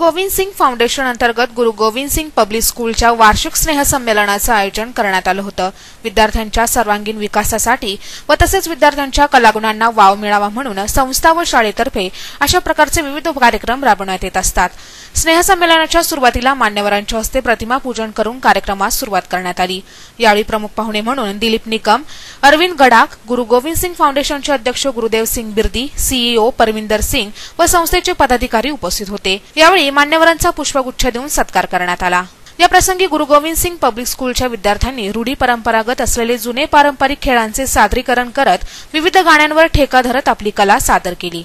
Govind Singh foundation अंतर्गत गुरु Govind Singh public स्कूलच्या वार्षिक स्नेहसंमेलनाचे आयोजन करण्यात आले होते। विद्यार्थ्यांच्या सर्वांगीण विकासासाठी व तसेच विद्यार्थ्यांच्या कलागुणांना वाव मिळावा म्हणून संस्था व शाळेतर्फे अशा प्रकारचे विविध कार्यक्रम राबवण्यात येत असतात। स्नेहसंमेलनाच्या सुरुवातीला मान्यवरांच्या हस्ते प्रतिमा पूजन करून कार्यक्रमास सुरुवात करण्यात आली। यावेळी प्रमुख पाहुणे म्हणून दिलीप निकम, अरविंद गडाख, गुरु गोविंद सिंग फाउंडेशनचे अध्यक्ष गुरुदेव सिंग बिर्दी, सीईओ परमिंदर सिंग व संस्थेचे पदाधिकारी उपस्थित होते। यावेळी मान्यवरांचा पुष्पगुच्छ देऊन सत्कार करण्यात आला। या प्रसंगी गुरु गोविंद सिंग पब्लिक स्कूलच्या विद्यार्थ्यांनी रूढी परंपरागत असलेले जुने पारंपरिक खेळांचे सादरीकरण करत विविध गाण्यांवर ठेका धरत आपली कला सादर केली।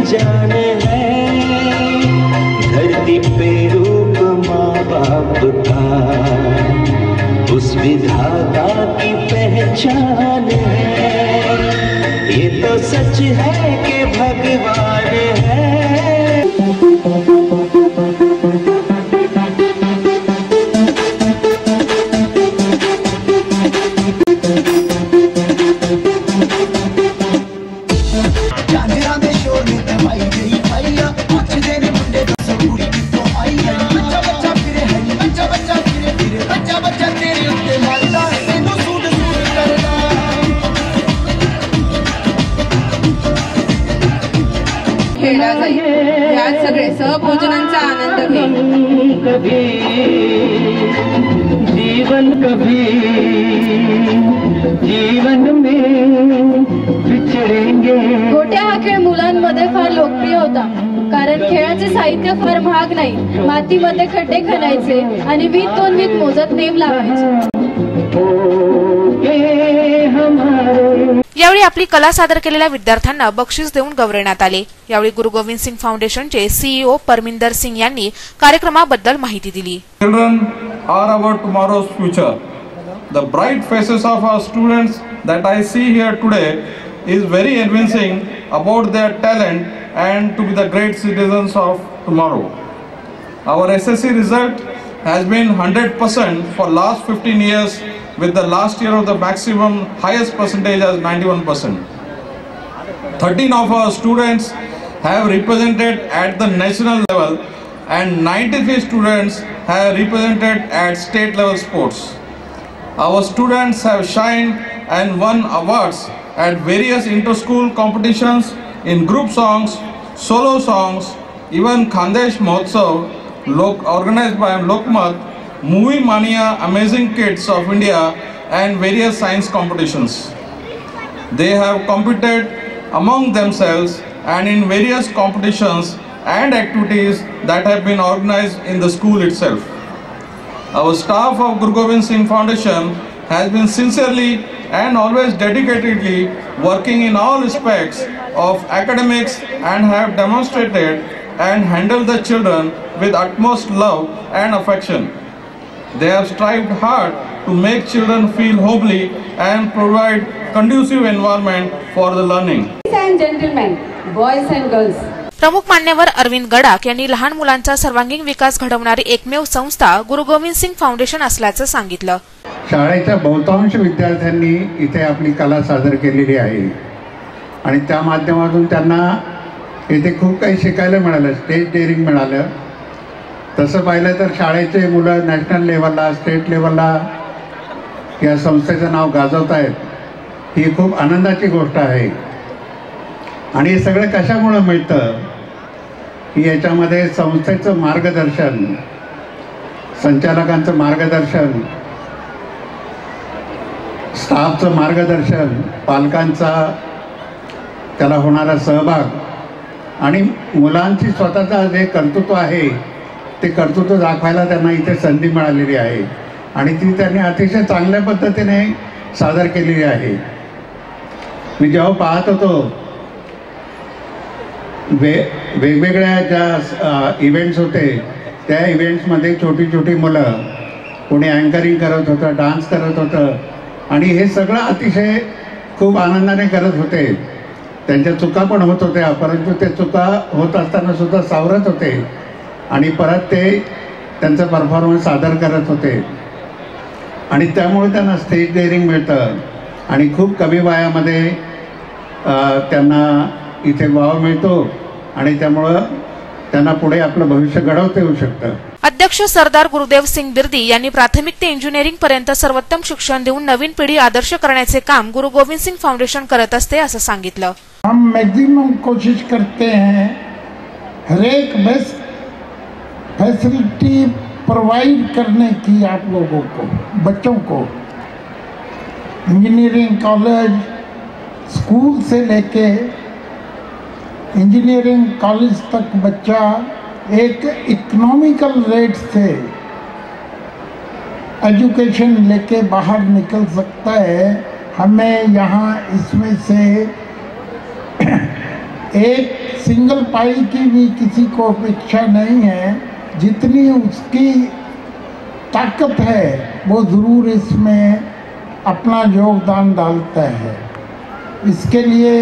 जाने है धरती पे रूप माँ बाप का, उस विधाता की पहचान है। ये तो सच है कि भगवान है। खेळला जाईल यात सगळे सहभोजनांचा आनंद घेईल। जीवन में बिछड़ेंगे। गोट्या हा खेळ मुलांमध्ये फार लोकप्रिय होता, कारण खेळाचे साहित्य फार महाग नाही। मातीमध्ये खड्डे खणायचे आणि वीत दोन वीत मोजत नेम लावायचे। यावेळी आपली कला सादर केलेल्या विद्यार्थ्यांना बक्षीस देऊन गौरवण्यात आले। यावेळी गुरु गोविंद सिंग फाउंडेशनचे सीईओ परमिंदर सिंग यांनी कार्यक्रमाबद्दल माहिती दिली। Children are our tomorrow's future. The bright faces of our students that I see here today is very convincing about their talent and to be the great citizens of tomorrow. Our SSC result has been 100% for last 15 years, with the last year of the maximum highest percentage as 91%. 13 of our students have represented at the national level and 93 students have represented at state level sports. Our students have shined and won awards at various inter-school competitions in group songs, solo songs, even Khandesh Mahotsav organized by Lokmat, Movie Mania, Amazing Kids of India and various science competitions. They have competed among themselves and in various competitions and activities that have been organized in the school itself. Our staff of Guru Gobind Singh Foundation has been sincerely and always dedicatedly working in all aspects of academics and have demonstrated and handled the children with utmost love and affection. They have strived hard to make children feel homely and provide conducive environment for the learning. Ladies and gentlemen, boys and girls. प्रमुख मान्यवर अरविंद गडाख यांनी लहान मुलांचा सर्वांगीण विकास घडवणारी एकमेव संस्था गुरु Govind Singh foundation असल्याचं सांगितलं। शाळेच्या बहुतांश विद्यार्थ्यांनी इथे आपली कला सादर केलेली आहे आणि त्या माध्यमातून त्यांना इथे खूप काही शिकायला मिळालं, स्टेज डेअरिंग मिळालं। तसं पाहिलं तर शाळेचे मुलं नॅशनल लेवलला, स्टेट लेवलला या संस्थेचं नाव गाजवत आहेत, ही खूप आनंदाची गोष्ट आहे। आणि हे सगळं कशामुळे मिळतं की याच्यामध्ये संस्थेचं मार्गदर्शन, संचालकांचं मार्गदर्शन स्टाफचं मार्गदर्शन, पालकांचा त्याला होणारा सहभाग आणि मुलांची स्वतःचा जे कर्तृत्व आहे ते कर्तृत्व दाखवायला त्यांना इथे संधी मिळालेली आहे आणि ती त्यांनी अतिशय चांगल्या पद्धतीने सादर केलेली आहे. मी जेव्हा पाहत होतो वेगवेगळ्या ज्या इव्हेंट्स होते त्या इव्हेंट्समध्ये छोटी छोटी मुलं कोणी अँकरिंग करत होतं, डान्स करत होतं आणि हे सगळं अतिशय खूप आनंदाने करत होते. त्यांच्या चुका पण होत होत्या, परंतु ते चुका होत असताना सुद्धा सावरत होते आणि परत ते त्यांचं परफॉर्मन्स सादर करत होते आणि त्यामुळे त्यांना स्टेज डेअरिंग मिळतं आणि खूप कमी वयामध्ये त्यांना इथे वाव मिळतो आणि त्यामुळं त्यांना पुढे आपलं भविष्य घडवता येऊ शकतं. अध्यक्ष सरदार गुरुदेव सिंग बिर्दी यांनी प्राथमिक ते इंजिनिअरिंग पर्यंत सर्वोत्तम शिक्षण देऊन नवीन पिढी आदर्श करण्याचे काम गुरु गोविंद सिंग फाउंडेशन करत असते असं सांगितलं. हम मैक्सिमम कोशिश करते हैं हर एक बेस्ट फैसिलिटी प्रोवाइड करने की आप लोगों को, बच्चों को. इंजीनियरिंग कॉलेज स्कूल से लेके इंजीनियरिंग कॉलेज तक बच्चा एक इकोनॉमिकल रेट से एजुकेशन लेके बाहर निकल सकता है. हमें यहाँ इसमें से एक सिंगल पाई की भी किसी को अपेक्षा नहीं है. जितनी उसकी ताकत है वो ज़रूर इसमें अपना योगदान डालता है. इसके लिए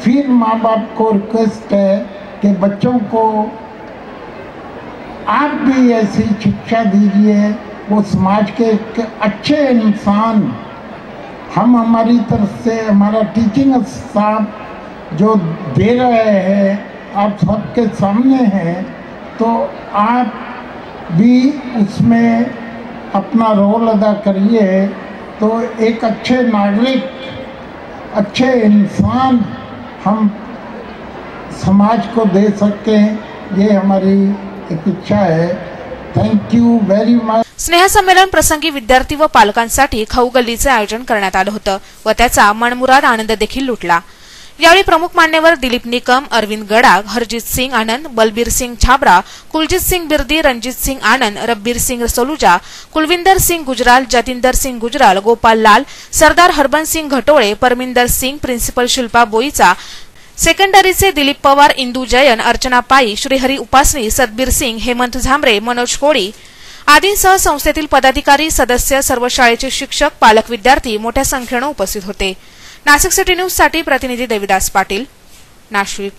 फिर माँ बाप को रिक्वेस्ट है कि बच्चों को आप भी ऐसी शिक्षा दीजिए, वो समाज के एक अच्छे इंसान. हम हमारी तरफ से हमारा टीचिंग स्टाफ जो दे रहे हैं आप सबके सामने है, तो आप भी उसमें अपना रोल अदा करिए तो एक अच्छे नागरिक, अच्छे इंसान हम समाज को दे सकें, ये हमारी एक इच्छा है. Thank you very much. स्नेहसंमेलन प्रसंगी विद्यार्थी व पालकांसाठी खाऊ गल्लीचे आयोजन करण्यात आलं होतं व त्याचा मनमुराद आनंद देखील लुटला. यावेळी प्रमुख मान्यवर दिलीप निकम, अरविंद गडाग, हरजीत सिंग आनंद, बलबीर सिंग छाबरा, कुलजीत सिंग बिर्दी, रणजीत सिंग आनंद, रब्बीर सिंग सलूजा, कुलविंदर सिंग गुजराल, जतिंदर सिंग गुजराल, गोपाल लाल, सरदार हरबंस सिंग घटोळे, परमिंदर सिंग, प्रिन्सिपल शिल्पा बोईचा, सेकंडरीचे दिलीप पवार, इंदू जयन, अर्चना पाई, श्रीहरी उपासनी, सतबीर सिंग, हेमंत झांबरे, मनोज कोळी आदींसह संस्थेतील पदाधिकारी, सदस्य, सर्व शाळेचे शिक्षक, पालक, विद्यार्थी मोठ्या संख्येने उपस्थित होते. नाशिक सिटी न्यूज साठी प्रतिनिधी देविदास पाटील, नाशिक.